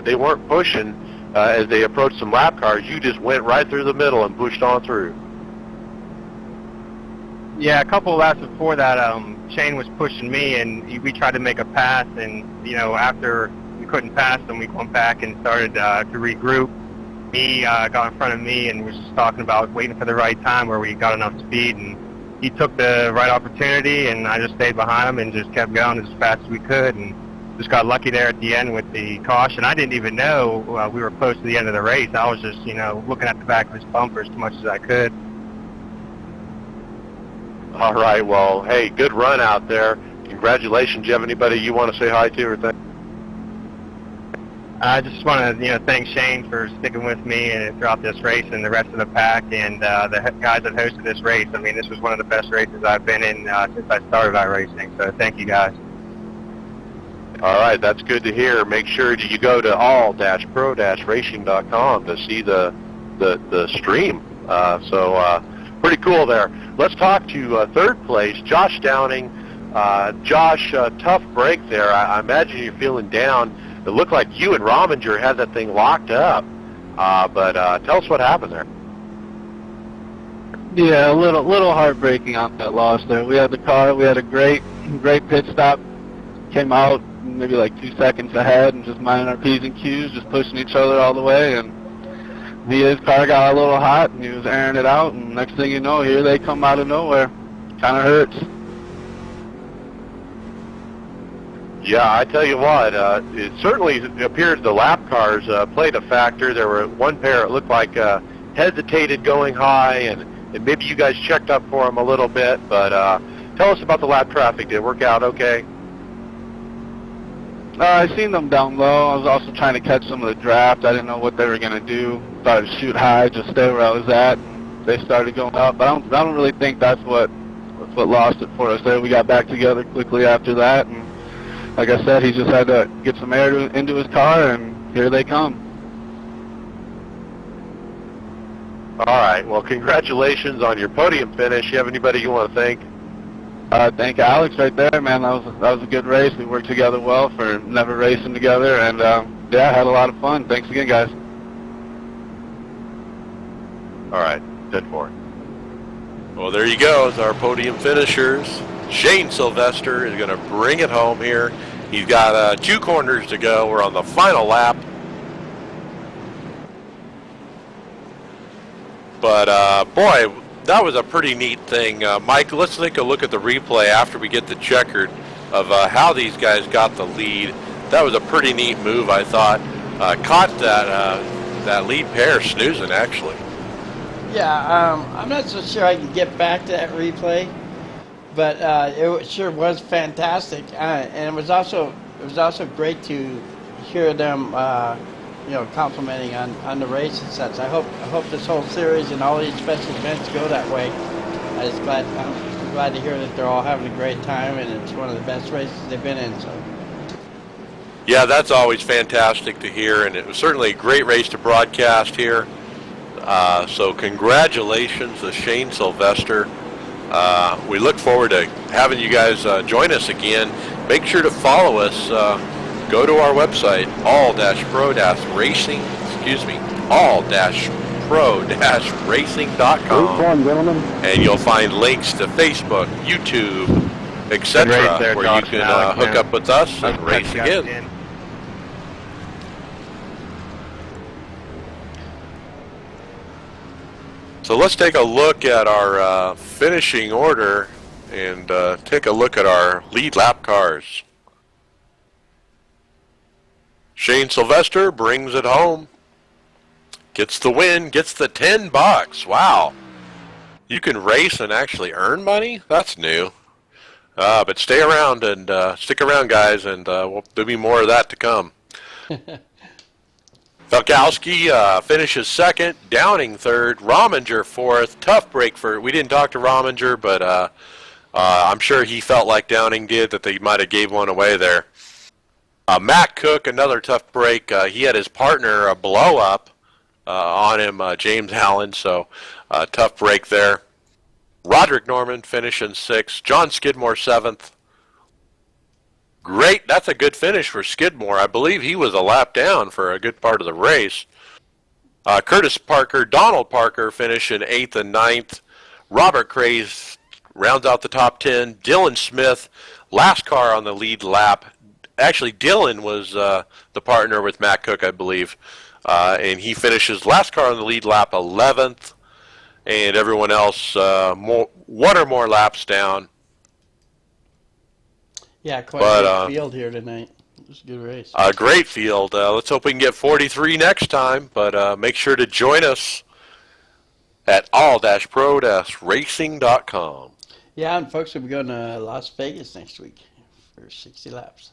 They weren't pushing as they approached some lap cars. You just went right through the middle and pushed on through. Yeah, a couple of laps before that, Shane was pushing me, and we tried to make a pass, and after we couldn't pass them, we went back and started to regroup. He got in front of me and was just talking about waiting for the right time where we got enough speed, and he took the right opportunity, and I just stayed behind him and just kept going as fast as we could, and just got lucky there at the end with the caution. I didn't even know we were close to the end of the race. I was just, looking at the back of his bumper as much as I could. All right, well, hey, good run out there. Congratulations. Do you have anybody you want to say hi to or thank? I just want to, thank Shane for sticking with me throughout this race and the rest of the pack and the guys that hosted this race. I mean, this was one of the best races I've been in since I started iRacing, so thank you guys. All right, that's good to hear. Make sure you go to all-pro-racing.com to see the stream. So pretty cool there. Let's talk to third place, Josh Downing. Josh, tough break there. I imagine you're feeling down. It looked like you and Rominger had that thing locked up, but tell us what happened there. Yeah, a little heartbreaking on that loss there. We had the car, we had a great pit stop, came out maybe like 2 seconds ahead and just minding our P's and Q's, just pushing each other all the way, and his car got a little hot and he was airing it out, and next thing you know, here they come out of nowhere. Kind of hurts. Yeah, I tell you what, it certainly appears the lap cars played a factor. There were one pair it looked like hesitated going high, and maybe you guys checked up for them a little bit, but tell us about the lap traffic. Did it work out okay? I seen them down low. I was also trying to catch some of the draft. I didn't know what they were going to do. Thought I'd shoot high, just stay where I was at. They started going up, but I don't really think that's what That's what lost it for us there. We got back together quickly after that, and like I said, he just had to get some air into his car, and here they come. All right. Well, congratulations on your podium finish. You have anybody you want to thank? Thank Alex right there, man. That was a good race. We worked together well for never racing together, and yeah, had a lot of fun. Thanks again, guys. All right. Good for it. Well, there you go. Our podium finishers. Shane Sylvester is going to bring it home here. He's got 2 corners to go. We're on the final lap. But, boy, that was a pretty neat thing. Mike, let's take a look at the replay after we get the checkered of how these guys got the lead. That was a pretty neat move, I thought. Caught that lead pair snoozing, actually. Yeah, I'm not so sure I can get back to that replay, but it sure was fantastic, and it was also great to hear them, complimenting on the race and such. I hope this whole series and all these special events go that way. I'm glad to hear that they're all having a great time, and it's one of the best races they've been in. So. Yeah, that's always fantastic to hear, and it was certainly a great race to broadcast here. So congratulations to Shane Sylvester. We look forward to having you guys join us again. Make sure to follow us. Go to our website, all-pro-racing, all-pro-racing.com. Great fun, gentlemen. And you'll find links to Facebook, YouTube, etc., there, where Josh you can and Alex, hook man. up with us and Catch race you guys again. So let's take a look at our finishing order and take a look at our lead lap cars. Shane Sylvester brings it home. Gets the win, gets the $10. Wow. You can race and actually earn money? That's new. But stay around and stick around, guys, and there'll be more of that to come. Falkowski finishes second, Downing third, Rominger fourth. Tough break for, we didn't talk to Rominger, but I'm sure he felt like Downing did, that they might have gave one away there. Matt Cook, another tough break. He had his partner blow up on him, James Allen, so tough break there. Roderick Norman finishing sixth, John Skidmore seventh. Great, that's a good finish for Skidmore. I believe he was a lap down for a good part of the race. Curtis Parker, Donald Parker finishing 8th and 9th. Robert Craze rounds out the top 10. Dylan Smith, last car on the lead lap. Actually, Dylan was the partner with Matt Cook, I believe. And he finishes last car on the lead lap 11th. And everyone else one or more laps down. Yeah, quite a good field here tonight. It was a good race. A great field. Let's hope we can get 43 next time, but make sure to join us at all-pro-racing.com. Yeah, and folks will be going to Las Vegas next week for 60 laps.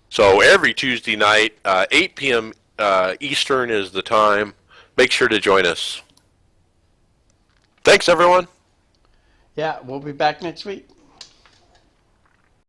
So every Tuesday night, 8 p.m. Eastern is the time. Make sure to join us. Thanks, everyone. Yeah, we'll be back next week.